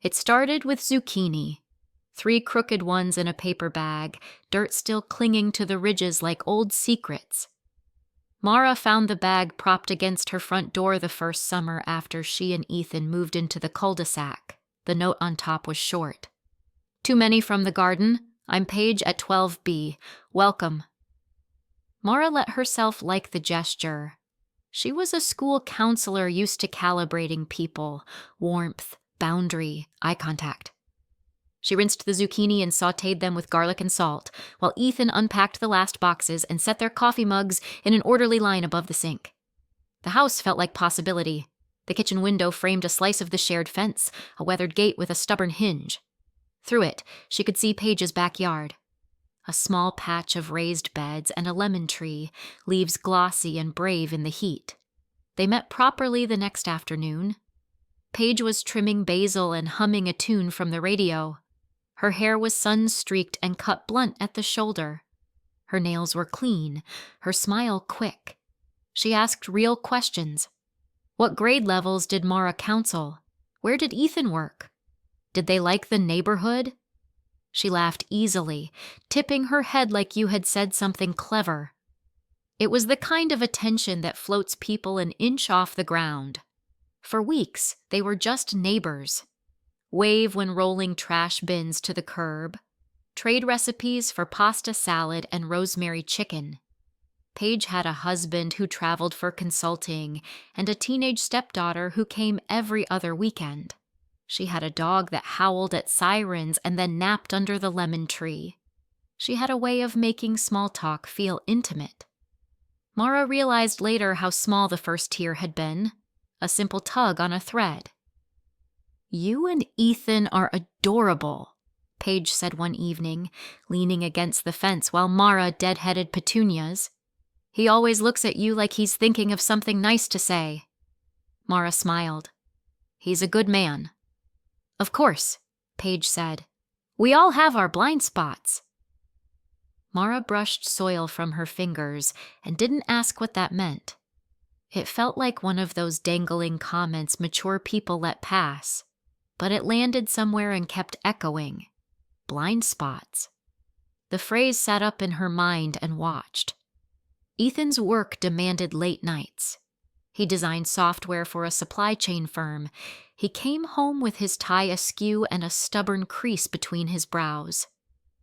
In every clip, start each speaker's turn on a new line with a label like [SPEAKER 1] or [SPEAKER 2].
[SPEAKER 1] It started with zucchini. 3 crooked ones in a paper bag, dirt still clinging to the ridges like old secrets. Mara found the bag propped against her front door the first summer after she and Ethan moved into the cul-de-sac. The note on top was short. "Too many from the garden. I'm Paige at 12B. Welcome." Mara let herself like the gesture. She was a school counselor used to calibrating people, warmth, boundary, eye contact. She rinsed the zucchini and sautéed them with garlic and salt, while Ethan unpacked the last boxes and set their coffee mugs in an orderly line above the sink. The house felt like possibility. The kitchen window framed a slice of the shared fence, a weathered gate with a stubborn hinge. Through it, she could see Paige's backyard. A small patch of raised beds and a lemon tree, leaves glossy and brave in the heat. They met properly the next afternoon. Paige was trimming basil and humming a tune from the radio. Her hair was sun-streaked and cut blunt at the shoulder. Her nails were clean, her smile quick. She asked real questions. What grade levels did Mara counsel? Where did Ethan work? Did they like the neighborhood? She laughed easily, tipping her head like you had said something clever. It was the kind of attention that floats people an inch off the ground. For weeks, they were just neighbors. Wave when rolling trash bins to the curb. Trade recipes for pasta salad and rosemary chicken. Paige had a husband who traveled for consulting and a teenage stepdaughter who came every other weekend. She had a dog that howled at sirens and then napped under the lemon tree. She had a way of making small talk feel intimate. Mara realized later how small the first tier had been. A simple tug on a thread. "You and Ethan are adorable," Paige said one evening, leaning against the fence while Mara deadheaded petunias. "He always looks at you like he's thinking of something nice to say." Mara smiled. "He's a good man." "Of course," Paige said. "We all have our blind spots." Mara brushed soil from her fingers and didn't ask what that meant. It felt like one of those dangling comments mature people let pass, but it landed somewhere and kept echoing. Blind spots. The phrase sat up in her mind and watched. Ethan's work demanded late nights. He designed software for a supply chain firm. He came home with his tie askew and a stubborn crease between his brows.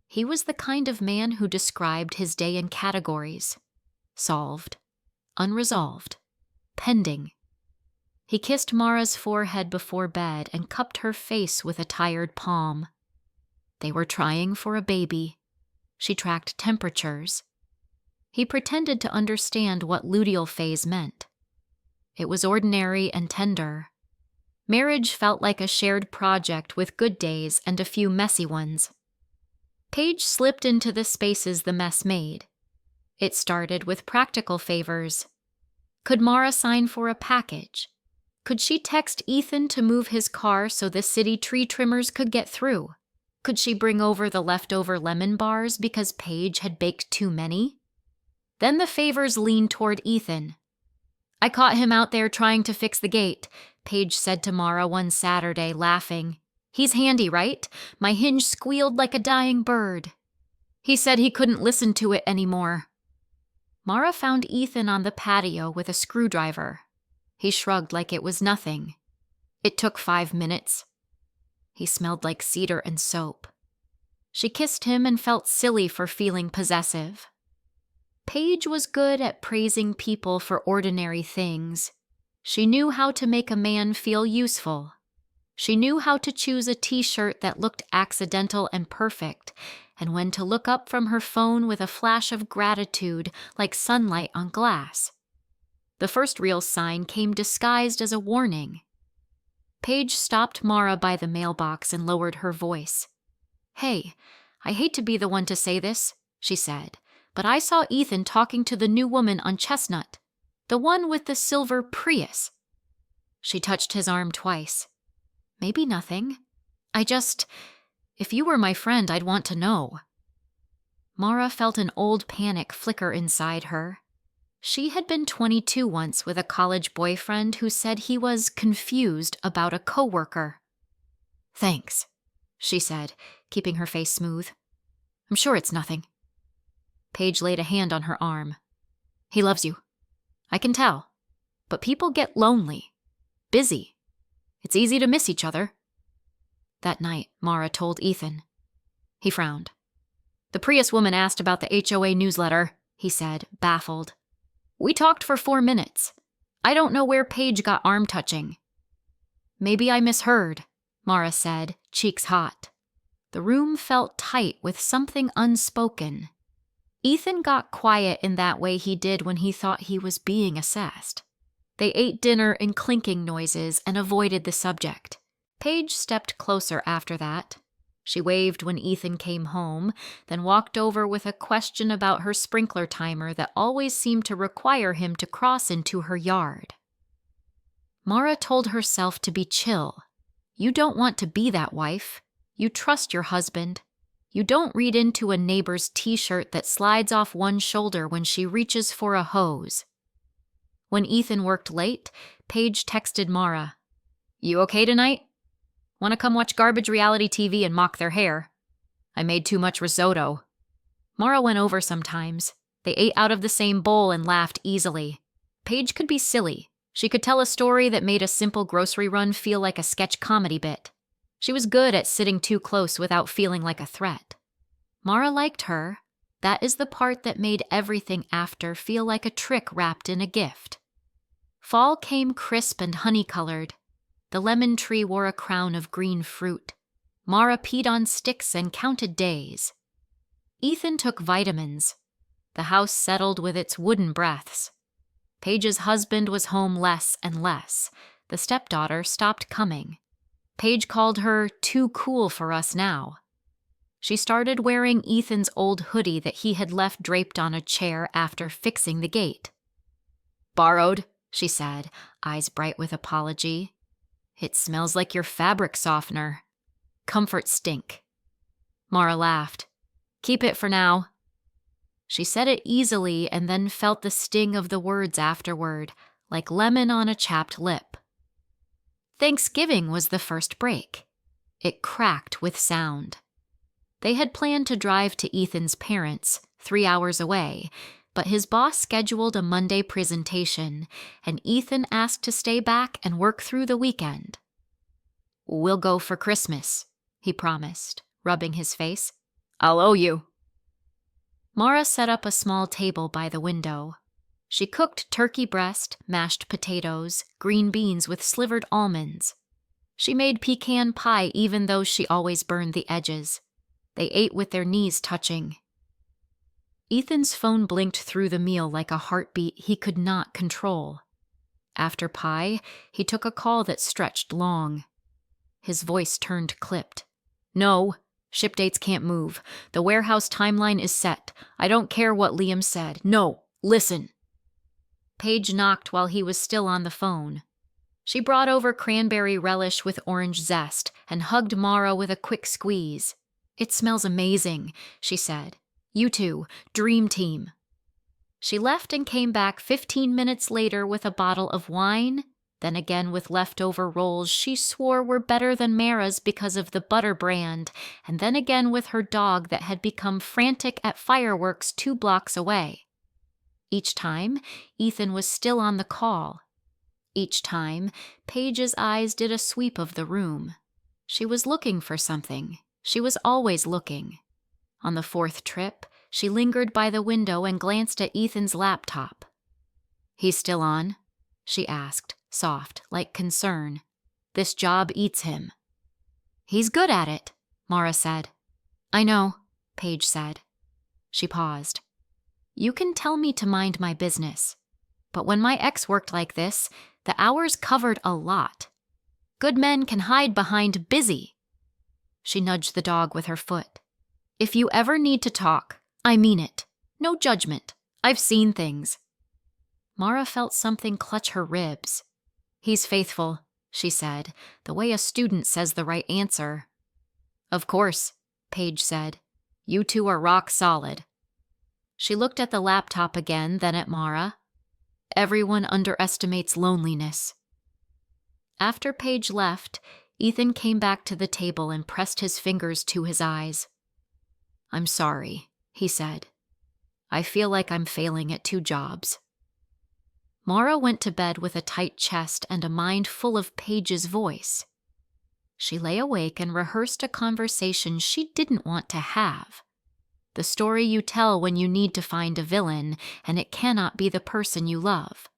[SPEAKER 1] He was the kind of man who described his day in categories. Solved. Unresolved. Pending. He kissed Mara's forehead before bed and cupped her face with a tired palm. They were trying for a baby. She tracked temperatures. He pretended to understand what luteal phase meant. It was ordinary and tender. Marriage felt like a shared project with good days and a few messy ones. Paige slipped into the spaces the mess made. It started with practical favors. Could Mara sign for a package? Could she text Ethan to move his car so the city tree trimmers could get through? Could she bring over the leftover lemon bars because Paige had baked too many? Then the favors leaned toward Ethan. "I caught him out there trying to fix the gate," Paige said to Mara one Saturday, laughing. "He's handy, right? My hinge squealed like a dying bird." He said he couldn't listen to it anymore. Mara found Ethan on the patio with a screwdriver. He shrugged like it was nothing. It took 5 minutes. He smelled like cedar and soap. She kissed him and felt silly for feeling possessive. Paige was good at praising people for ordinary things. She knew how to make a man feel useful. She knew how to choose a t-shirt that looked accidental and perfect, and when to look up from her phone with a flash of gratitude like sunlight on glass. The first real sign came disguised as a warning. Paige stopped Mara by the mailbox and lowered her voice. "Hey, I hate to be the one to say this," she said, "but I saw Ethan talking to the new woman on Chestnut, the one with the silver Prius." She touched his arm twice. "Maybe nothing. If you were my friend, I'd want to know." Mara felt an old panic flicker inside her. She had been 22 once with a college boyfriend who said he was confused about a coworker. Thanks, she said, keeping her face smooth. I'm sure it's nothing. Paige laid a hand on her arm. He loves you. I can tell. But people get lonely. Busy. It's easy to miss each other. That night, Mara told Ethan. He frowned. The Prius woman asked about the HOA newsletter, he said, baffled. We talked for 4 minutes. I don't know where Paige got arm-touching. Maybe I misheard, Mara said, cheeks hot. The room felt tight with something unspoken. Ethan got quiet in that way he did when he thought he was being assessed. They ate dinner in clinking noises and avoided the subject. Paige stepped closer after that. She waved when Ethan came home, then walked over with a question about her sprinkler timer that always seemed to require him to cross into her yard. Mara told herself to be chill. You don't want to be that wife. You trust your husband. You don't read into a neighbor's t-shirt that slides off one shoulder when she reaches for a hose. When Ethan worked late, Paige texted Mara. You okay tonight? Want to come watch garbage reality TV and mock their hair? I made too much risotto. Mara went over sometimes. They ate out of the same bowl and laughed easily. Paige could be silly. She could tell a story that made a simple grocery run feel like a sketch comedy bit. She was good at sitting too close without feeling like a threat. Mara liked her. That is the part that made everything after feel like a trick wrapped in a gift. Fall came crisp and honey-colored. The lemon tree wore a crown of green fruit. Mara peed on sticks and counted days. Ethan took vitamins. The house settled with its wooden breaths. Paige's husband was home less and less. The stepdaughter stopped coming. Paige called her too cool for us now. She started wearing Ethan's old hoodie that he had left draped on a chair after fixing the gate. Borrowed, she said, eyes bright with apology. It smells like your fabric softener. Comfort stink. Mara laughed. Keep it for now. She said it easily and then felt the sting of the words afterward, like lemon on a chapped lip. Thanksgiving was the first break. It cracked with sound. They had planned to drive to Ethan's parents', 3 hours away, but his boss scheduled a Monday presentation, and Ethan asked to stay back and work through the weekend. We'll go for Christmas, he promised, rubbing his face. I'll owe you. Mara set up a small table by the window. She cooked turkey breast, mashed potatoes, green beans with slivered almonds. She made pecan pie even though she always burned the edges. They ate with their knees touching. Ethan's phone blinked through the meal like a heartbeat he could not control. After pie, he took a call that stretched long. His voice turned clipped. No, ship dates can't move. The warehouse timeline is set. I don't care what Liam said. No, listen. Paige knocked while he was still on the phone. She brought over cranberry relish with orange zest and hugged Mara with a quick squeeze. It smells amazing, she said. You two, dream team. She left and came back 15 minutes later with a bottle of wine, then again with leftover rolls she swore were better than Mara's because of the butter brand, and then again with her dog that had become frantic at fireworks 2 blocks away. Each time, Ethan was still on the call. Each time, Paige's eyes did a sweep of the room. She was looking for something. She was always looking. On the 4th trip, she lingered by the window and glanced at Ethan's laptop. He's still on? She asked, soft, like concern. This job eats him. He's good at it, Mara said. I know, Paige said. She paused. You can tell me to mind my business. But when my ex worked like this, the hours covered a lot. Good men can hide behind busy. She nudged the dog with her foot. If you ever need to talk, I mean it. No judgment. I've seen things. Mara felt something clutch her ribs. He's faithful, she said, the way a student says the right answer. Of course, Paige said. You two are rock solid. She looked at the laptop again, then at Mara. Everyone underestimates loneliness. After Paige left, Ethan came back to the table and pressed his fingers to his eyes. "I'm sorry," he said. "I feel like I'm failing at 2 jobs." Mara went to bed with a tight chest and a mind full of Paige's voice. She lay awake and rehearsed a conversation she didn't want to have. The story you tell when you need to find a villain, and it cannot be the person you love.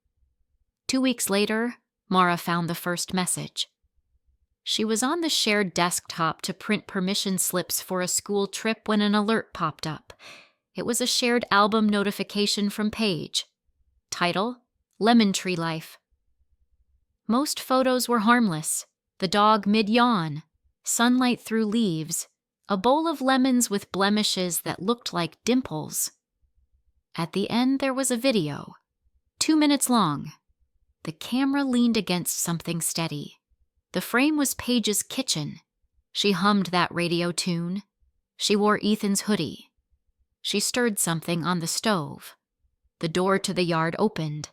[SPEAKER 1] 2 weeks later, Mara found the first message. She was on the shared desktop to print permission slips for a school trip when an alert popped up. It was a shared album notification from Paige. Title: Lemon Tree Life. Most photos were harmless. The dog mid-yawn, sunlight through leaves, a bowl of lemons with blemishes that looked like dimples. At the end there was a video, 2 minutes long. The camera leaned against something steady. The frame was Paige's kitchen. She hummed that radio tune. She wore Ethan's hoodie. She stirred something on the stove. The door to the yard opened.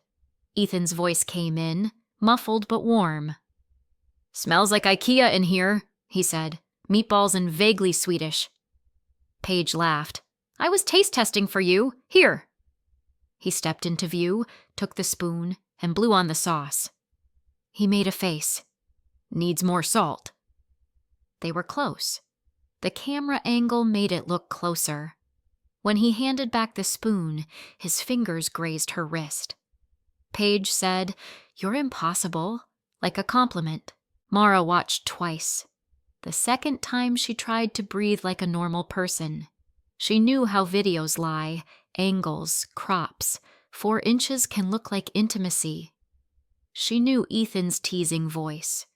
[SPEAKER 1] Ethan's voice came in, muffled but warm. "Smells like IKEA in here," he said. "Meatballs and vaguely Swedish." Paige laughed. "I was taste testing for you. Here." He stepped into view, took the spoon, and blew on the sauce. He made a face. "Needs more salt." They were close. The camera angle made it look closer. When he handed back the spoon, his fingers grazed her wrist. Paige said, "You're impossible," like a compliment. Mara watched twice. The second time she tried to breathe like a normal person. She knew how videos lie, angles, crops. 4 inches can look like intimacy. She knew Ethan's teasing voice,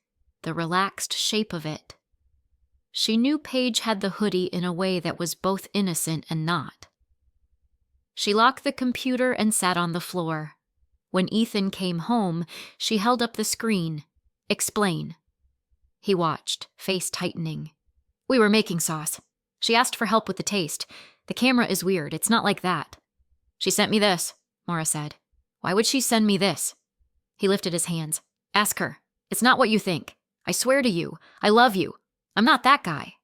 [SPEAKER 1] the relaxed shape of it. She knew Paige had the hoodie in a way that was both innocent and not. She locked the computer and sat on the floor. When Ethan came home, she held up the screen. "Explain." He watched, face tightening. "We were making sauce. She asked for help with the taste. The camera is weird. It's not like that." "She sent me this," Mara said. "Why would she send me this?" He lifted his hands. "Ask her. It's not what you think. I swear to you. I love you. I'm not that guy."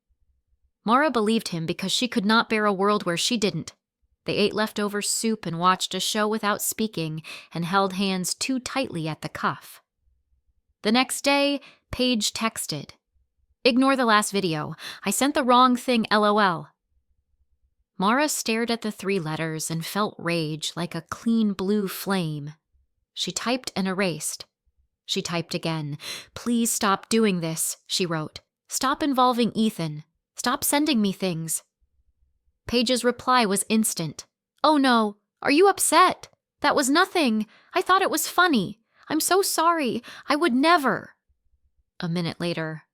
[SPEAKER 1] Mara believed him because she could not bear a world where she didn't. They ate leftover soup and watched a show without speaking and held hands too tightly at the cuff. The next day, Paige texted, "Ignore the last video. I sent the wrong thing, LOL." Mara stared at the 3 letters and felt rage like a clean blue flame. She typed and erased. She typed again. "Please stop doing this," she wrote. "Stop involving Ethan. Stop sending me things." Paige's reply was instant. "Oh no, are you upset? That was nothing. I thought it was funny. I'm so sorry. I would never." A minute later,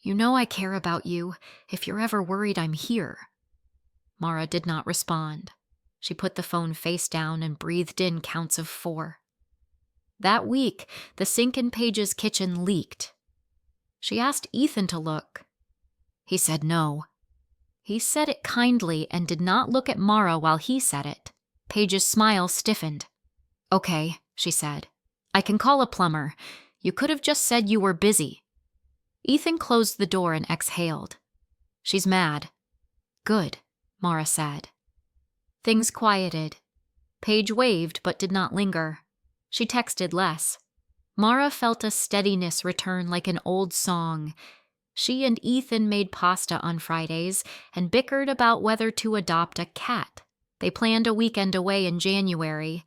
[SPEAKER 1] "You know I care about you. If you're ever worried, I'm here." Mara did not respond. She put the phone face down and breathed in counts of 4. That week, the sink in Paige's kitchen leaked. She asked Ethan to look. He said no. He said it kindly and did not look at Mara while he said it. Paige's smile stiffened. "Okay," she said. "I can call a plumber. You could have just said you were busy." Ethan closed the door and exhaled. "She's mad." "Good," Mara said. Things quieted. Paige waved but did not linger. She texted less. Mara felt a steadiness return like an old song. She and Ethan made pasta on Fridays and bickered about whether to adopt a cat. They planned a weekend away in January.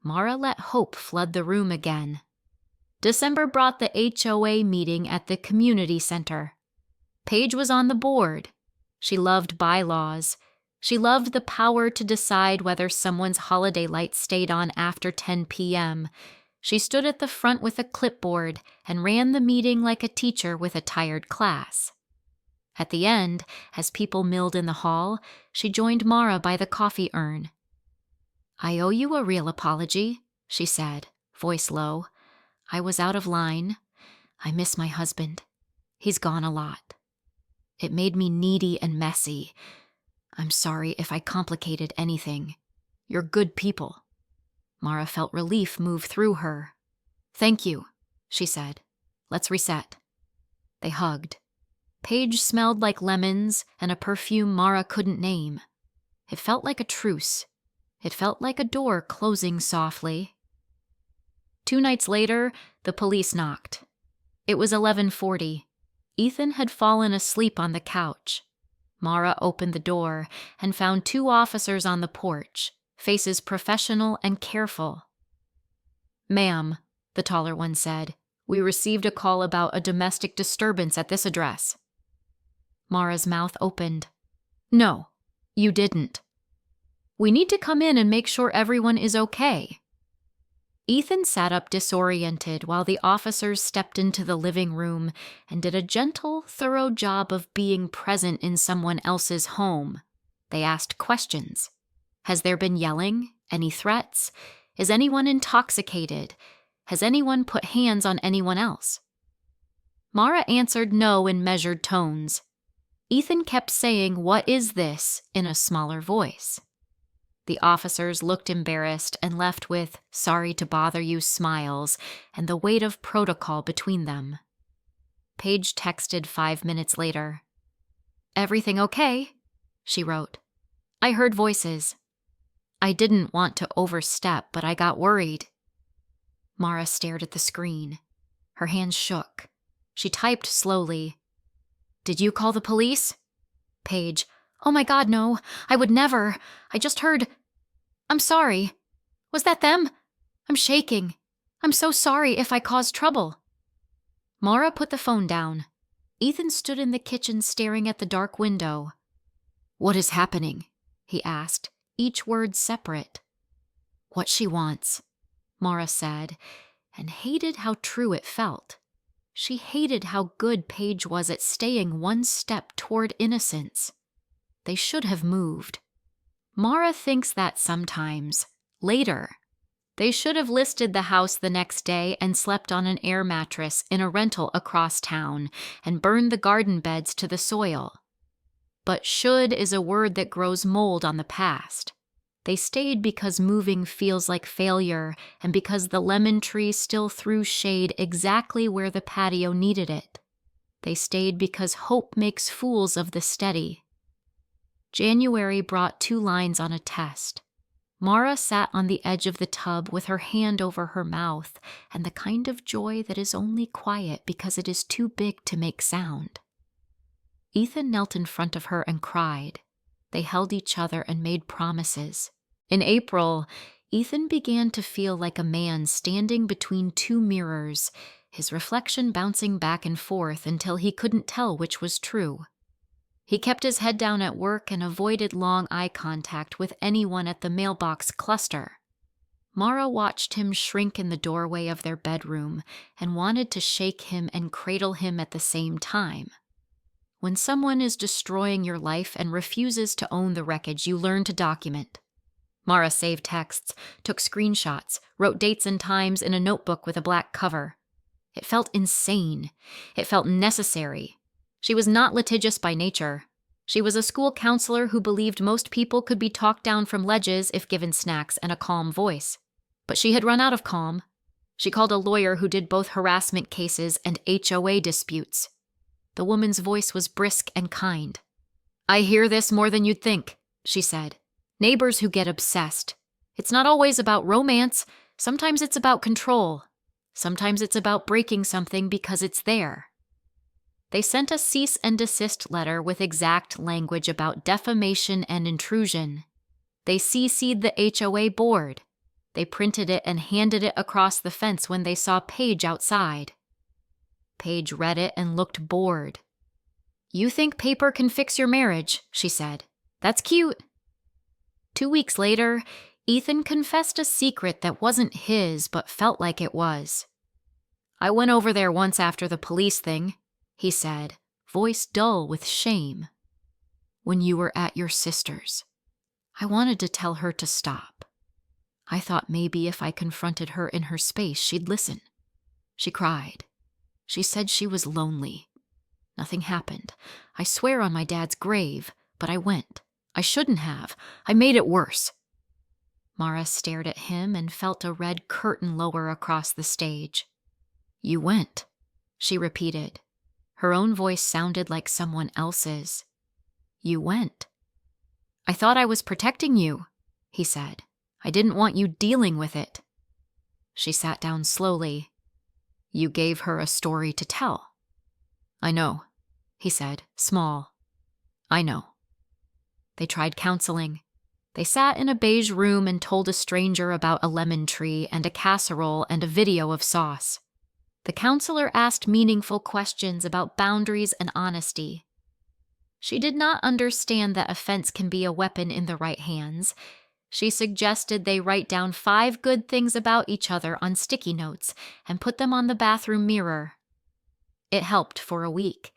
[SPEAKER 1] Mara let hope flood the room again. December brought the HOA meeting at the community center. Paige was on the board. She loved bylaws. She loved the power to decide whether someone's holiday lights stayed on after 10 p.m. She stood at the front with a clipboard and ran the meeting like a teacher with a tired class. At the end, as people milled in the hall, she joined Mara by the coffee urn. "I owe you a real apology," she said, voice low. "I was out of line. I miss my husband. He's gone a lot. It made me needy and messy. I'm sorry if I complicated anything. You're good people." Mara felt relief move through her. "Thank you," she said. "Let's reset." They hugged. Paige smelled like lemons and a perfume Mara couldn't name. It felt like a truce. It felt like a door closing softly. 2 nights later, the police knocked. It was 11:40. Ethan had fallen asleep on the couch. Mara opened the door and found 2 officers on the porch, faces professional and careful. "Ma'am," the taller one said, "we received a call about a domestic disturbance at this address." Mara's mouth opened. "No, you didn't. We need to come in and make sure everyone is okay." Ethan sat up disoriented while the officers stepped into the living room and did a gentle, thorough job of being present in someone else's home. They asked questions. Has there been yelling? Any threats? Is anyone intoxicated? Has anyone put hands on anyone else? Mara answered no in measured tones. Ethan kept saying, "What is this?" in a smaller voice. The officers looked embarrassed and left with "sorry to bother you" smiles and the weight of protocol between them. Paige texted 5 minutes later. "Everything okay?" she wrote. "I heard voices. I didn't want to overstep, but I got worried." Mara stared at the screen. Her hands shook. She typed slowly. "Did you call the police?" Paige, "Oh my God, no. I would never. I just heard. I'm sorry. Was that them? I'm shaking. I'm so sorry if I caused trouble." Mara put the phone down. Ethan stood in the kitchen staring at the dark window. "What is happening?" he asked, each word separate. "What she wants," Mara said, and hated how true it felt. She hated how good Paige was at staying one step toward innocence. They should have moved. Mara thinks that sometimes. Later. They should have listed the house the next day and slept on an air mattress in a rental across town and burned the garden beds to the soil. But should is a word that grows mold on the past. They stayed because moving feels like failure and because the lemon tree still threw shade exactly where the patio needed it. They stayed because hope makes fools of the steady. January brought 2 lines on a test. Mara sat on the edge of the tub with her hand over her mouth and the kind of joy that is only quiet because it is too big to make sound. Ethan knelt in front of her and cried. They held each other and made promises. In April, Ethan began to feel like a man standing between 2 mirrors, his reflection bouncing back and forth until he couldn't tell which was true. He kept his head down at work and avoided long eye contact with anyone at the mailbox cluster. Mara watched him shrink in the doorway of their bedroom and wanted to shake him and cradle him at the same time. When someone is destroying your life and refuses to own the wreckage, you learn to document. Mara saved texts, took screenshots, wrote dates and times in a notebook with a black cover. It felt insane. It felt necessary. She was not litigious by nature. She was a school counselor who believed most people could be talked down from ledges if given snacks and a calm voice. But she had run out of calm. She called a lawyer who did both harassment cases and HOA disputes. The woman's voice was brisk and kind. "I hear this more than you'd think," she said. "Neighbors who get obsessed. It's not always about romance. Sometimes it's about control. Sometimes it's about breaking something because it's there." They sent a cease and desist letter with exact language about defamation and intrusion. They CC'd the HOA board. They printed it and handed it across the fence when they saw Paige outside. Paige read it and looked bored. "You think paper can fix your marriage," she said. "That's cute." 2 weeks later, Ethan confessed a secret that wasn't his but felt like it was. "I went over there once after the police thing," he said, voice dull with shame. "When you were at your sister's. I wanted to tell her to stop. I thought maybe if I confronted her in her space, she'd listen. She cried. She said she was lonely. Nothing happened. I swear on my dad's grave, but I went. I shouldn't have. I made it worse." Mara stared at him and felt a red curtain lower across the stage. "You went," she repeated. Her own voice sounded like someone else's. "You went." "I thought I was protecting you," he said. "I didn't want you dealing with it." She sat down slowly. "You gave her a story to tell." "I know," he said, small. "I know." They tried counseling. They sat in a beige room and told a stranger about a lemon tree and a casserole and a video of sauce. The counselor asked meaningful questions about boundaries and honesty. She did not understand that offense can be a weapon in the right hands. She suggested they write down 5 good things about each other on sticky notes and put them on the bathroom mirror. It helped for a week.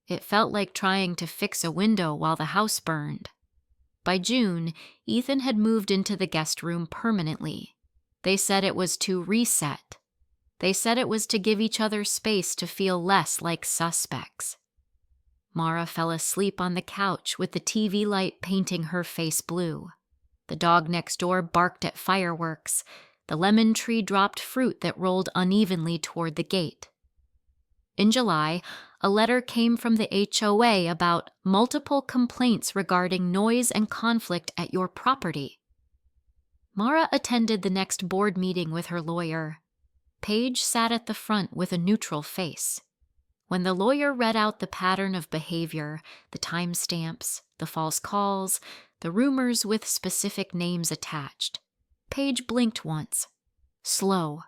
[SPEAKER 1] It felt like trying to fix a window while the house burned. By June, Ethan had moved into the guest room permanently. They said it was to reset. They said it was to give each other space to feel less like suspects. Mara fell asleep on the couch with the TV light painting her face blue. The dog next door barked at fireworks. The lemon tree dropped fruit that rolled unevenly toward the gate. In July, a letter came from the HOA about multiple complaints regarding noise and conflict at your property. Mara attended the next board meeting with her lawyer. Paige sat at the front with a neutral face. When the lawyer read out the pattern of behavior, the timestamps, the false calls, the rumors with specific names attached, Paige blinked once. Slow.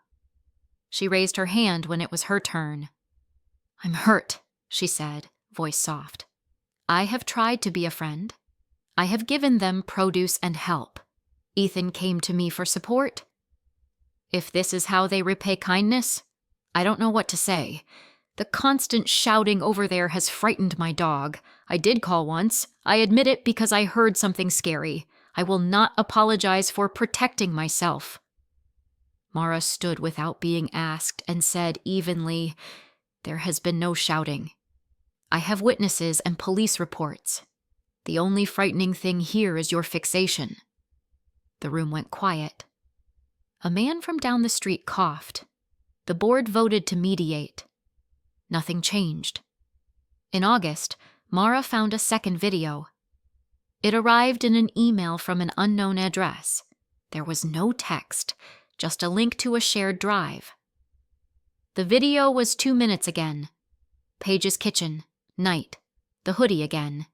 [SPEAKER 1] She raised her hand when it was her turn. "I'm hurt," she said, voice soft. "I have tried to be a friend. I have given them produce and help. Ethan came to me for support. If this is how they repay kindness, I don't know what to say. The constant shouting over there has frightened my dog. I did call once. I admit it because I heard something scary. I will not apologize for protecting myself." Mara stood without being asked and said evenly, "There has been no shouting. I have witnesses and police reports. The only frightening thing here is your fixation." The room went quiet. A man from down the street coughed. The board voted to mediate. Nothing changed. In August, Mara found a second video. It arrived in an email from an unknown address. There was no text, just a link to a shared drive. The video was 2 minutes again. Paige's kitchen, night, the hoodie again.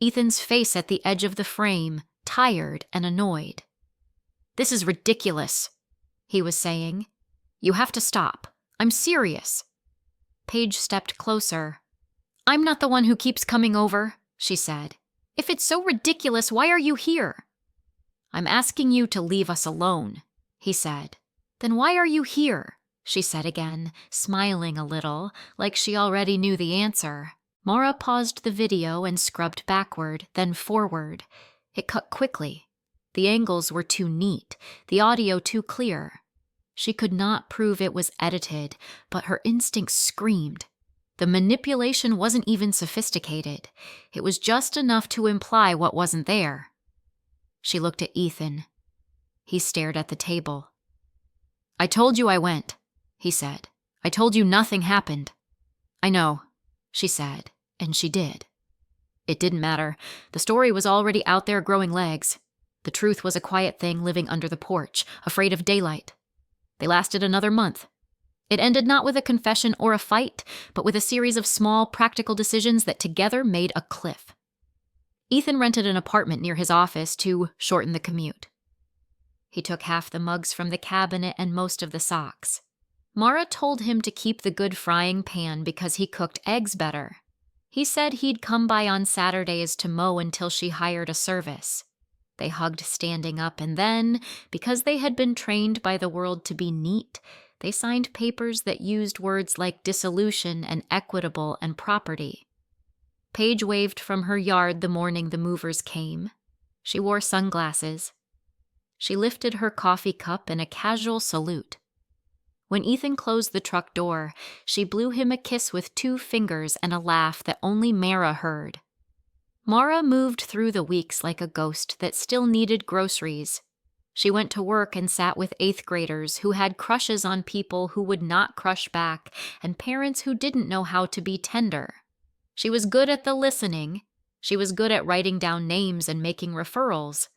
[SPEAKER 1] Ethan's face at the edge of the frame, tired and annoyed. "This is ridiculous," he was saying. "You have to stop. I'm serious." Paige stepped closer. "I'm not the one who keeps coming over," she said. "If it's so ridiculous, why are you here?" "I'm asking you to leave us alone," he said. "Then why are you here?" she said again, smiling a little, like she already knew the answer. Mara paused the video and scrubbed backward, then forward. It cut quickly. The angles were too neat, the audio too clear. She could not prove it was edited, but her instincts screamed. The manipulation wasn't even sophisticated. It was just enough to imply what wasn't there. She looked at Ethan. He stared at the table. "I told you I went," he said. "I told you nothing happened." "I know," she said, and she did. It didn't matter. The story was already out there growing legs. The truth was a quiet thing living under the porch, afraid of daylight. They lasted another month. It ended not with a confession or a fight, but with a series of small, practical decisions that together made a cliff. Ethan rented an apartment near his office to shorten the commute. He took half the mugs from the cabinet and most of the socks. Mara told him to keep the good frying pan because he cooked eggs better. He said he'd come by on Saturdays to mow until she hired a service. They hugged standing up, and then, because they had been trained by the world to be neat, they signed papers that used words like dissolution and equitable and property. Paige waved from her yard the morning the movers came. She wore sunglasses. She lifted her coffee cup in a casual salute. When Ethan closed the truck door, she blew him a kiss with 2 fingers and a laugh that only Mara heard. Mara moved through the weeks like a ghost that still needed groceries. She went to work and sat with 8th graders who had crushes on people who would not crush back and parents who didn't know how to be tender. She was good at the listening. She was good at writing down names and making referrals.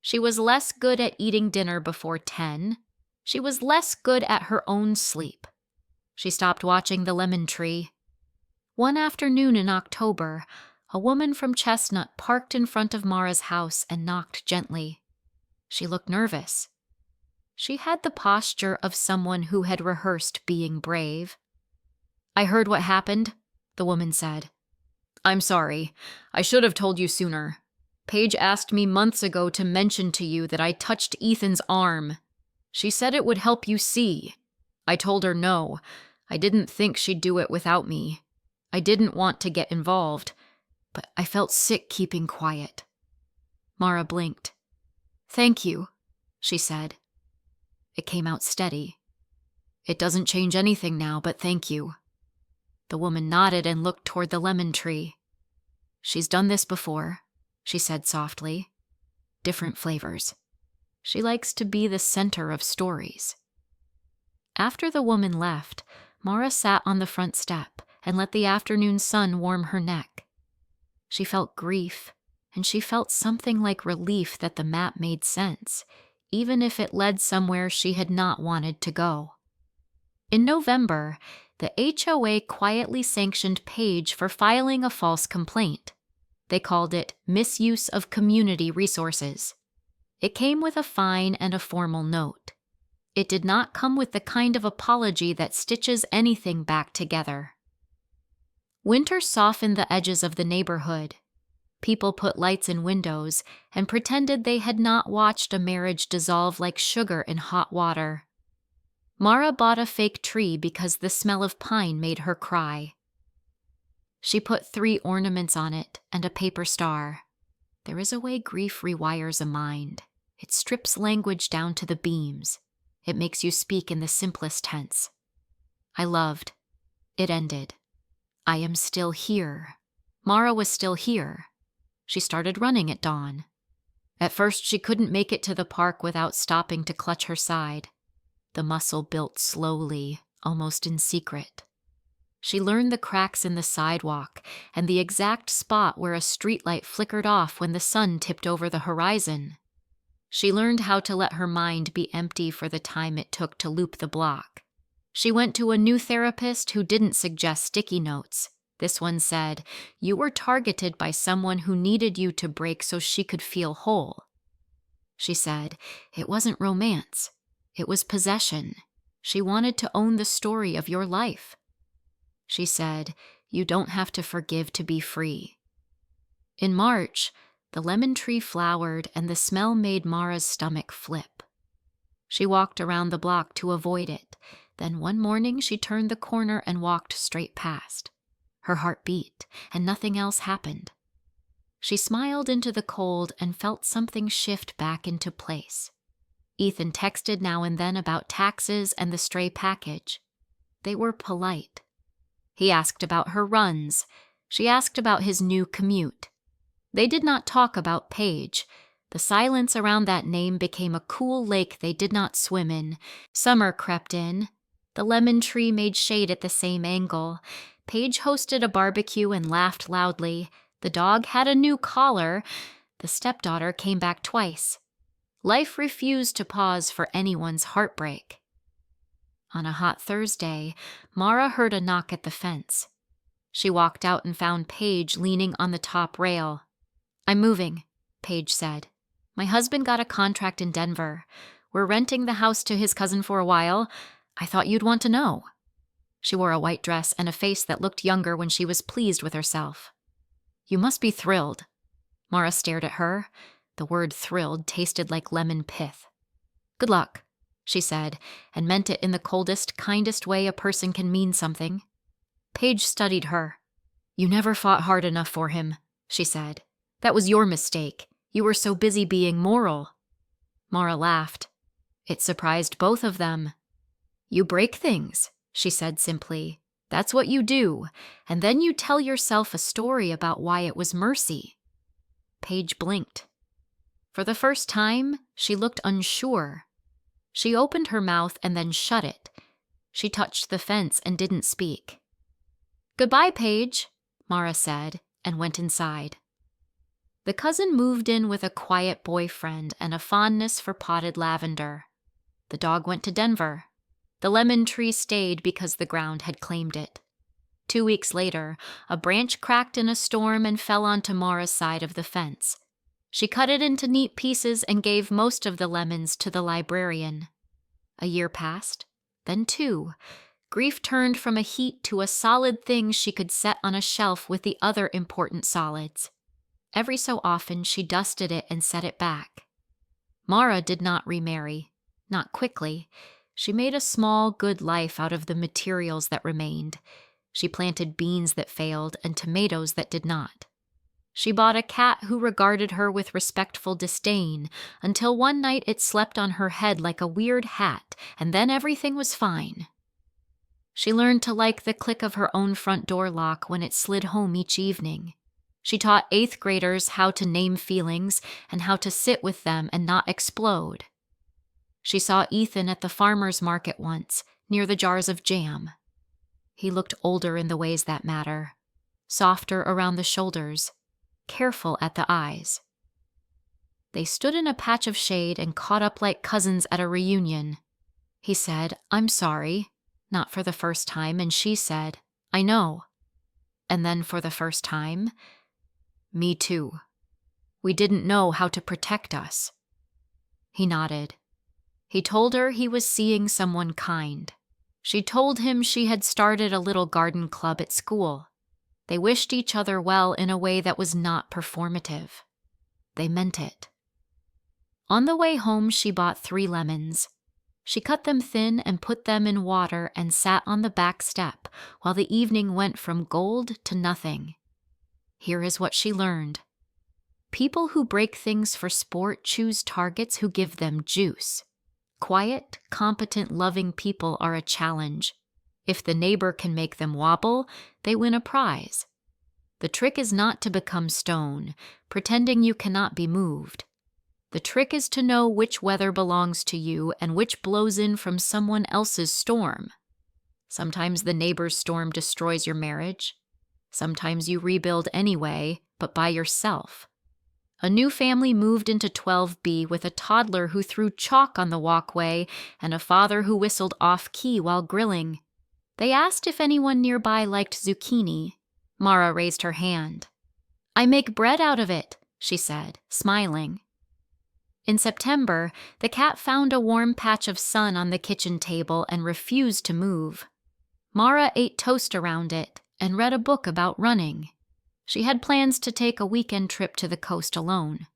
[SPEAKER 1] She was less good at eating dinner before 10. She was less good at her own sleep. She stopped watching the lemon tree. One afternoon in October, a woman from Chestnut parked in front of Mara's house and knocked gently. She looked nervous. She had the posture of someone who had rehearsed being brave. "I heard what happened," the woman said. "I'm sorry. I should have told you sooner. Paige asked me months ago to mention to you that I touched Ethan's arm. She said it would help you see. I told her no. I didn't think she'd do it without me. I didn't want to get involved, but I felt sick keeping quiet." Mara blinked. "Thank you," she said. It came out steady. "It doesn't change anything now, but thank you." The woman nodded and looked toward the lemon tree. "She's done this before," she said softly. "Different flavors. She likes to be the center of stories." After the woman left, Mara sat on the front step and let the afternoon sun warm her neck. She felt grief, and she felt something like relief that the map made sense, even if it led somewhere she had not wanted to go. In November, the HOA quietly sanctioned Paige for filing a false complaint. They called it misuse of community resources. It came with a fine and a formal note. It did not come with the kind of apology that stitches anything back together. Winter softened the edges of the neighborhood. People put lights in windows and pretended they had not watched a marriage dissolve like sugar in hot water. Mara bought a fake tree because the smell of pine made her cry. She put 3 ornaments on it and a paper star. There is a way grief rewires a mind. It strips language down to the beams. It makes you speak in the simplest tense. I loved. It ended. I am still here. Mara was still here. She started running at dawn. At first, she couldn't make it to the park without stopping to clutch her side. The muscle built slowly, almost in secret. She learned the cracks in the sidewalk and the exact spot where a streetlight flickered off when the sun tipped over the horizon. She learned how to let her mind be empty for the time it took to loop the block. She went to a new therapist who didn't suggest sticky notes. This one said, "You were targeted by someone who needed you to break so she could feel whole." She said, "It wasn't romance. It was possession. She wanted to own the story of your life." She said, "You don't have to forgive to be free." In March, the lemon tree flowered and the smell made Mara's stomach flip. She walked around the block to avoid it. Then one morning she turned the corner and walked straight past. Her heart beat, and nothing else happened. She smiled into the cold and felt something shift back into place. Ethan texted now and then about taxes and the stray package. They were polite. He asked about her runs. She asked about his new commute. They did not talk about Paige. The silence around that name became a cool lake they did not swim in. Summer crept in. The lemon tree made shade at the same angle. Paige hosted a barbecue and laughed loudly. The dog had a new collar. The stepdaughter came back twice. Life refused to pause for anyone's heartbreak. On a hot Thursday, Mara heard a knock at the fence. She walked out and found Paige leaning on the top rail. "I'm moving," Paige said. "My husband got a contract in Denver. We're renting the house to his cousin for a while. I thought you'd want to know." She wore a white dress and a face that looked younger when she was pleased with herself. "You must be thrilled." Mara stared at her. The word thrilled tasted like lemon pith. "Good luck," she said, and meant it in the coldest, kindest way a person can mean something. Paige studied her. "You never fought hard enough for him," she said. "That was your mistake. You were so busy being moral." Mara laughed. It surprised both of them. "You break things," she said simply. "That's what you do, and then you tell yourself a story about why it was mercy." Paige blinked. For the first time, she looked unsure. She opened her mouth and then shut it. She touched the fence and didn't speak. "Goodbye, Paige," Mara said, and went inside. The cousin moved in with a quiet boyfriend and a fondness for potted lavender. The dog went to Denver. The lemon tree stayed because the ground had claimed it. 2 weeks later, a branch cracked in a storm and fell onto Mara's side of the fence. She cut it into neat pieces and gave most of the lemons to the librarian. A year passed, then 2. Grief turned from a heat to a solid thing she could set on a shelf with the other important solids. Every so often, she dusted it and set it back. Mara did not remarry, not quickly. She made a small, good life out of the materials that remained. She planted beans that failed and tomatoes that did not. She bought a cat who regarded her with respectful disdain, until one night it slept on her head like a weird hat, and then everything was fine. She learned to like the click of her own front door lock when it slid home each evening. She taught 8th graders how to name feelings and how to sit with them and not explode. She saw Ethan at the farmer's market once, near the jars of jam. He looked older in the ways that matter, softer around the shoulders, careful at the eyes. They stood in a patch of shade and caught up like cousins at a reunion. He said, "I'm sorry," not for the first time, and she said, "I know." And then for the first time, "Me too. We didn't know how to protect us." He nodded. He told her he was seeing someone kind. She told him she had started a little garden club at school. They wished each other well in a way that was not performative. They meant it. On the way home, she bought 3 lemons. She cut them thin and put them in water and sat on the back step while the evening went from gold to nothing. Here is what she learned. People who break things for sport choose targets who give them juice. Quiet, competent, loving people are a challenge. If the neighbor can make them wobble, they win a prize. The trick is not to become stone, pretending you cannot be moved. The trick is to know which weather belongs to you and which blows in from someone else's storm. Sometimes the neighbor's storm destroys your marriage. Sometimes you rebuild anyway, but by yourself. A new family moved into 12B with a toddler who threw chalk on the walkway and a father who whistled off-key while grilling. They asked if anyone nearby liked zucchini. Mara raised her hand. "I make bread out of it," she said, smiling. In September, the cat found a warm patch of sun on the kitchen table and refused to move. Mara ate toast around it and read a book about running. She had plans to take a weekend trip to the coast alone.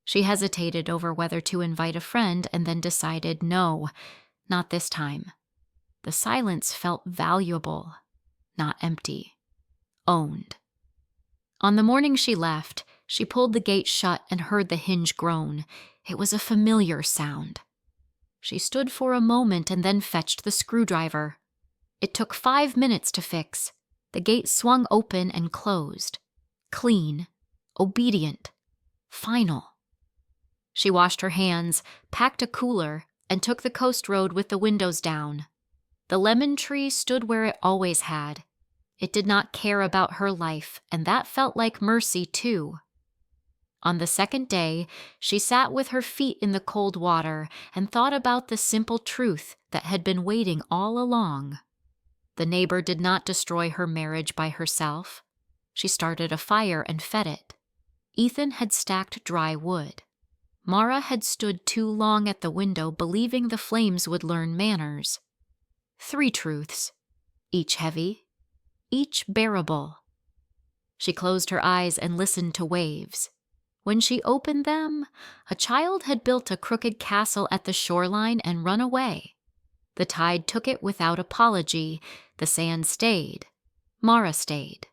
[SPEAKER 1] She hesitated over whether to invite a friend and then decided no, not this time. The silence felt valuable, not empty. Owned. On the morning she left, she pulled the gate shut and heard the hinge groan. It was a familiar sound. She stood for a moment and then fetched the screwdriver. It took 5 minutes to fix. The gate swung open and closed. Clean, obedient, final. She washed her hands, packed a cooler, and took the coast road with the windows down. The lemon tree stood where it always had. It did not care about her life, and that felt like mercy too. On the second day, she sat with her feet in the cold water and thought about the simple truth that had been waiting all along. The neighbor did not destroy her marriage by herself. She started a fire and fed it. Ethan had stacked dry wood. Mara had stood too long at the window believing the flames would learn manners. 3 truths, each heavy, each bearable. She closed her eyes and listened to waves. When she opened them, a child had built a crooked castle at the shoreline and run away. The tide took it without apology. The sand stayed. Mara stayed.